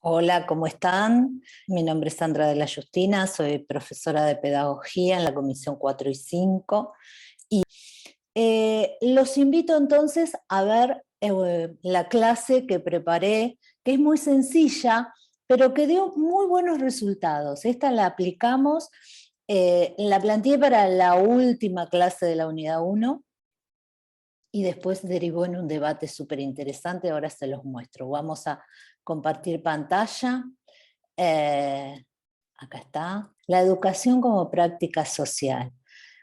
Hola, ¿cómo están? Mi nombre es Sandra de la Justina, soy profesora de pedagogía en la Comisión 4 y 5. Los invito entonces a ver la clase que preparé, que es muy sencilla, pero que dio muy buenos resultados. Esta la aplicamos, la planteé para la última clase de la unidad 1 y después derivó en un debate súper interesante. Ahora se los muestro. Vamos a compartir pantalla. Eh, Acá está. La educación como práctica social.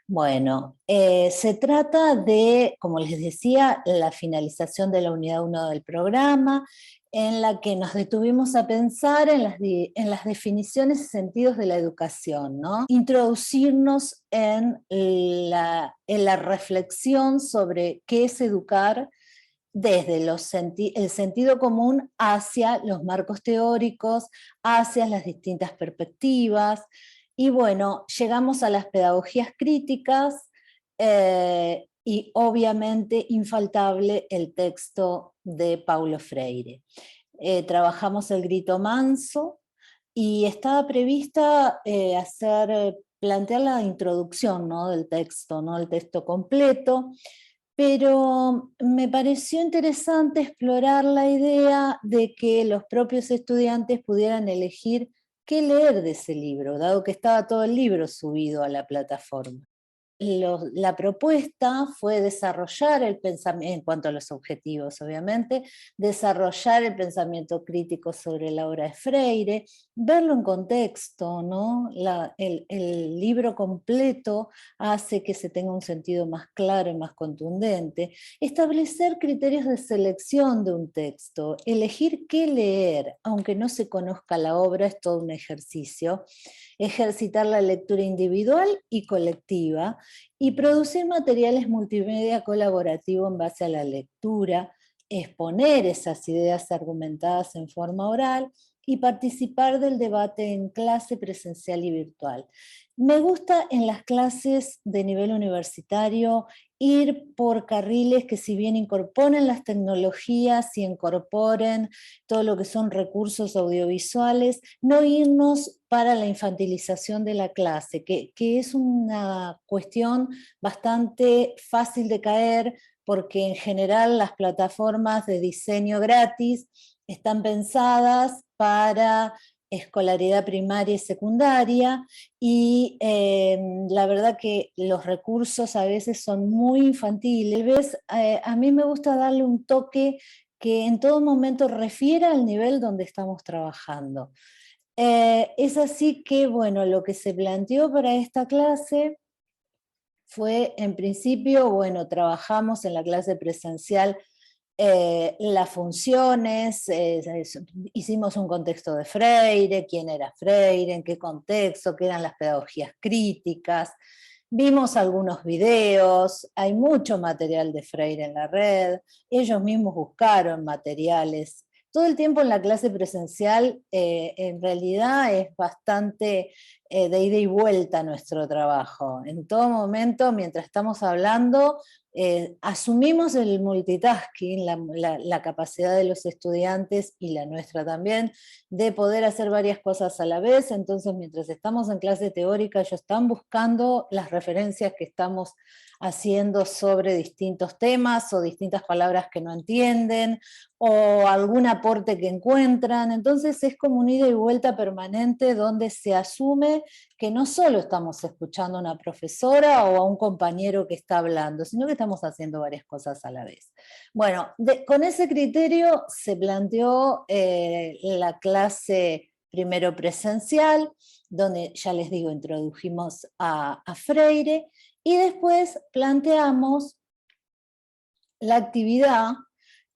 Bueno, se trata de, como les decía, la finalización de la unidad 1 del programa, en la que nos detuvimos a pensar en las definiciones y sentidos de la educación, ¿no? Introducirnos en la reflexión sobre qué es educar desde el sentido común hacia los marcos teóricos, hacia las distintas perspectivas. Y bueno, llegamos a las pedagogías críticas y obviamente infaltable el texto de Paulo Freire. Trabajamos el grito manso y estaba prevista plantear la introducción, ¿no?, del texto, no el texto completo, pero me pareció interesante explorar la idea de que los propios estudiantes pudieran elegir qué leer de ese libro, dado que estaba todo el libro subido a la plataforma. La propuesta fue desarrollar el pensamiento, en cuanto a los objetivos obviamente, desarrollar el pensamiento crítico sobre la obra de Freire, verlo en contexto, ¿no? El libro completo hace que se tenga un sentido más claro y más contundente, establecer criterios de selección de un texto, elegir qué leer, aunque no se conozca la obra, es todo un ejercicio, ejercitar la lectura individual y colectiva, y producir materiales multimedia colaborativo en base a la lectura, exponer esas ideas argumentadas en forma oral y participar del debate en clase presencial y virtual. Me gusta en las clases de nivel universitario ir por carriles que, si bien incorporen las tecnologías y incorporen todo lo que son recursos audiovisuales, no irnos para la infantilización de la clase, que es una cuestión bastante fácil de caer, porque en general las plataformas de diseño gratis están pensadas para escolaridad primaria y secundaria, y la verdad que los recursos a veces son muy infantiles. A mí me gusta darle un toque que en todo momento refiera al nivel donde estamos trabajando. Es así que, bueno, lo que se planteó para esta clase fue, en principio, bueno, trabajamos en la clase presencial las funciones, hicimos un contexto de Freire, quién era Freire, en qué contexto, qué eran las pedagogías críticas, vimos algunos videos, hay mucho material de Freire en la red, ellos mismos buscaron materiales. Todo el tiempo en la clase presencial en realidad es bastante de ida y vuelta nuestro trabajo. En todo momento, mientras estamos hablando, asumimos el multitasking, la capacidad de los estudiantes y la nuestra también, de poder hacer varias cosas a la vez. Entonces, mientras estamos en clase teórica, ellos están buscando las referencias que estamos haciendo sobre distintos temas o distintas palabras que no entienden, o algún aporte que encuentran. Entonces es como un ida y vuelta permanente donde se asume que no solo estamos escuchando a una profesora o a un compañero que está hablando, sino que estamos haciendo varias cosas a la vez. Bueno, con ese criterio se planteó la clase primero presencial, donde ya les digo, introdujimos a Freire, y después planteamos la actividad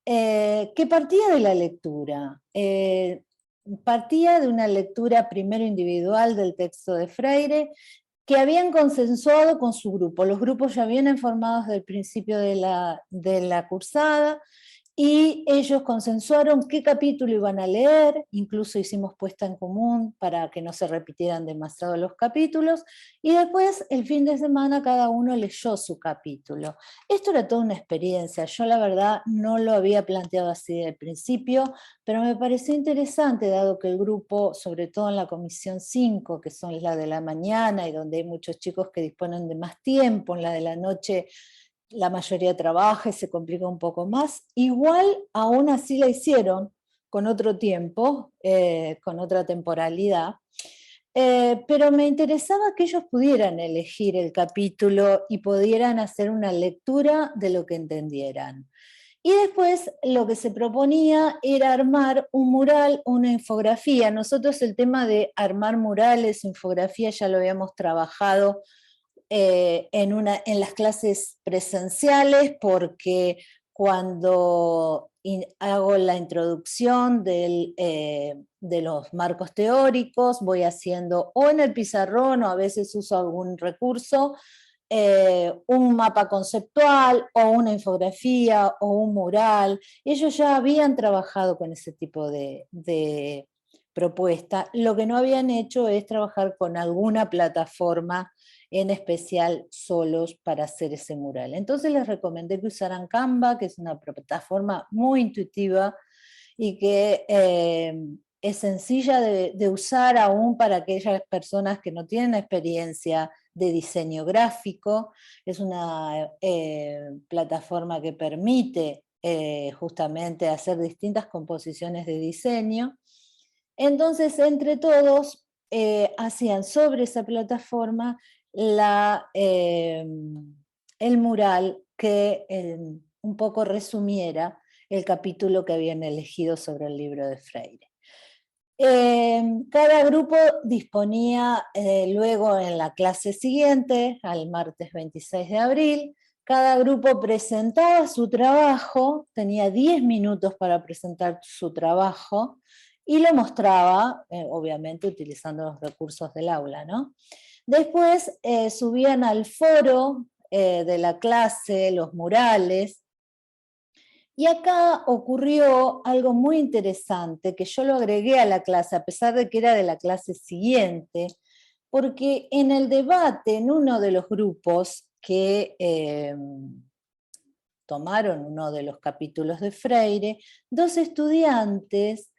que partía de la lectura. Partía de una lectura primero individual del texto de Freire, que habían consensuado con su grupo. Los grupos ya vienen formados desde el principio de la cursada, y ellos consensuaron qué capítulo iban a leer, incluso hicimos puesta en común para que no se repitieran demasiado los capítulos, y después el fin de semana cada uno leyó su capítulo. Esto era toda una experiencia, yo la verdad no lo había planteado así desde el principio, pero me pareció interesante, dado que el grupo, sobre todo en la comisión 5, que son la de la mañana y donde hay muchos chicos que disponen de más tiempo, en la de la noche la mayoría trabaja y se complica un poco más. Igual aún así la hicieron con otro tiempo, con otra temporalidad, pero me interesaba que ellos pudieran elegir el capítulo y pudieran hacer una lectura de lo que entendieran. Y después lo que se proponía era armar un mural, una infografía. Nosotros el tema de armar murales, infografía, ya lo habíamos trabajado en las clases presenciales, porque cuando hago la introducción de los marcos teóricos, voy haciendo o en el pizarrón o a veces uso algún recurso, un mapa conceptual o una infografía o un mural. Ellos ya habían trabajado con ese tipo de propuesta. Lo que no habían hecho es trabajar con alguna plataforma en especial solos para hacer ese mural. Entonces les recomendé que usaran Canva, que es una plataforma muy intuitiva y que es sencilla de usar aún para aquellas personas que no tienen experiencia de diseño gráfico. Es una plataforma que permite justamente hacer distintas composiciones de diseño. Entonces, entre todos, hacían sobre esa plataforma el mural que un poco resumiera el capítulo que habían elegido sobre el libro de Freire. Cada grupo disponía luego en la clase siguiente, al martes 26 de abril, cada grupo presentaba su trabajo, tenía 10 minutos para presentar su trabajo, y lo mostraba, obviamente utilizando los recursos del aula, ¿no? Después subían al foro de la clase los murales, y acá ocurrió algo muy interesante, que yo lo agregué a la clase, a pesar de que era de la clase siguiente, porque en el debate, en uno de los grupos que tomaron uno de los capítulos de Freire, dos estudiantes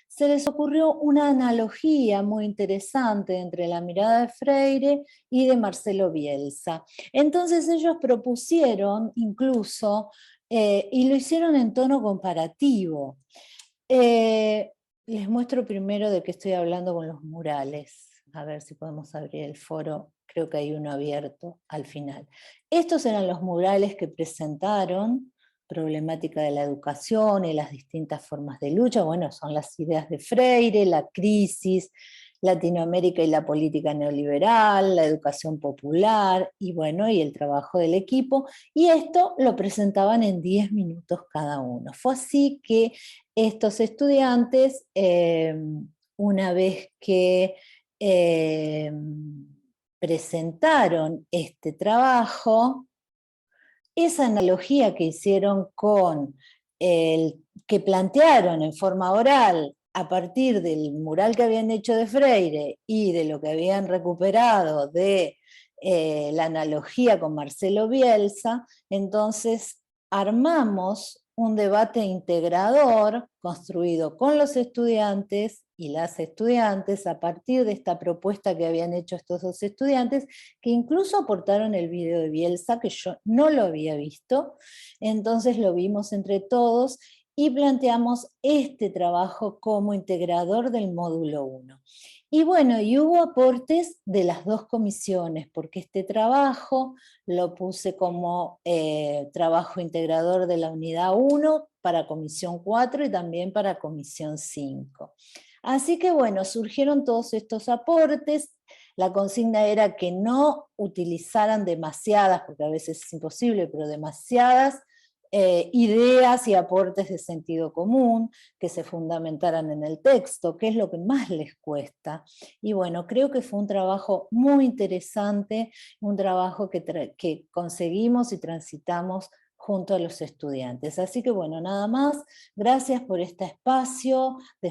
se les ocurrió una analogía muy interesante entre la mirada de Freire y de Marcelo Bielsa. Entonces ellos propusieron incluso, y lo hicieron en tono comparativo. Les muestro primero de qué estoy hablando con los murales. A ver si podemos abrir el foro. Creo que hay uno abierto al final. Estos eran los murales que presentaron, problemática de la educación y las distintas formas de lucha. Bueno, son las ideas de Freire, la crisis, Latinoamérica y la política neoliberal, la educación popular, y bueno, y el trabajo del equipo. Y esto lo presentaban en 10 minutos cada uno. Fue así que estos estudiantes, una vez que presentaron este trabajo, esa analogía que hicieron con el que plantearon en forma oral a partir del mural que habían hecho de Freire y de lo que habían recuperado de la analogía con Marcelo Bielsa, entonces armamos un debate integrador construido con los estudiantes y las estudiantes a partir de esta propuesta que habían hecho estos dos estudiantes, que incluso aportaron el video de Bielsa, que yo no lo había visto. Entonces lo vimos entre todos y planteamos este trabajo como integrador del módulo 1. Y bueno, y hubo aportes de las dos comisiones, porque este trabajo lo puse como trabajo integrador de la unidad 1 para comisión 4 y también para comisión 5. Así que bueno, surgieron todos estos aportes. La consigna era que no utilizaran demasiadas, porque a veces es imposible, pero demasiadas ideas y aportes de sentido común, que se fundamentaran en el texto, que es lo que más les cuesta. Y bueno, creo que fue un trabajo muy interesante, un trabajo que conseguimos y transitamos junto a los estudiantes. Así que bueno, nada más, gracias por este espacio de